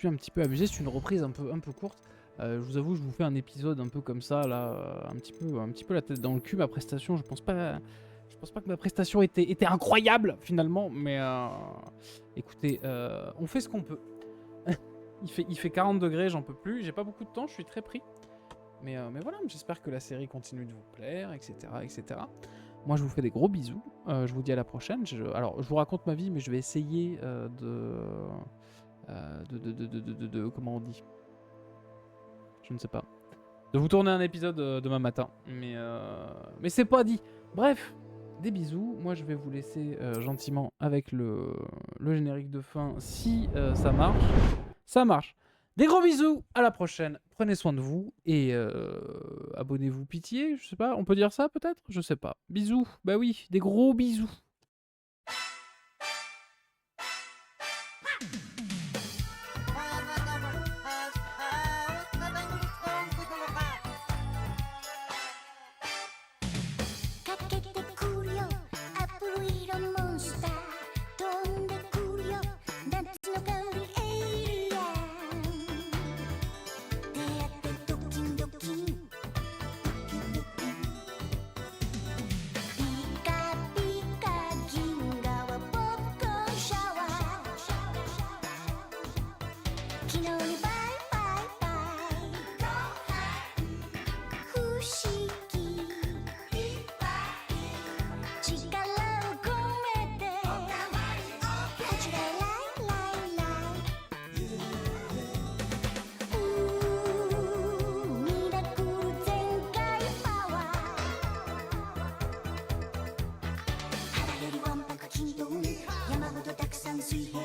un petit peu amusé. C'est une reprise un peu courte. Je vous avoue, je vous fais un épisode un peu comme ça, là, un petit peu la tête dans le cul. Ma prestation, je pense pas que ma prestation était incroyable finalement, mais écoutez, on fait ce qu'on peut. il fait 40 degrés, j'en peux plus. J'ai pas beaucoup de temps, je suis très pris. Mais voilà, j'espère que la série continue de vous plaire, etc., etc. Moi, je vous fais des gros bisous. Je vous dis à la prochaine. Alors, je vous raconte ma vie, mais je vais essayer comment on dit ? Je ne sais pas. De vous tourner un épisode demain matin. Mais c'est pas dit. Bref, des bisous. Moi, je vais vous laisser gentiment avec le générique de fin si ça marche. Ça marche. Des gros bisous, à la prochaine, prenez soin de vous et abonnez-vous pitié, je sais pas, on peut dire ça peut-être? Je sais pas. Bisous, bah oui, des gros bisous.水平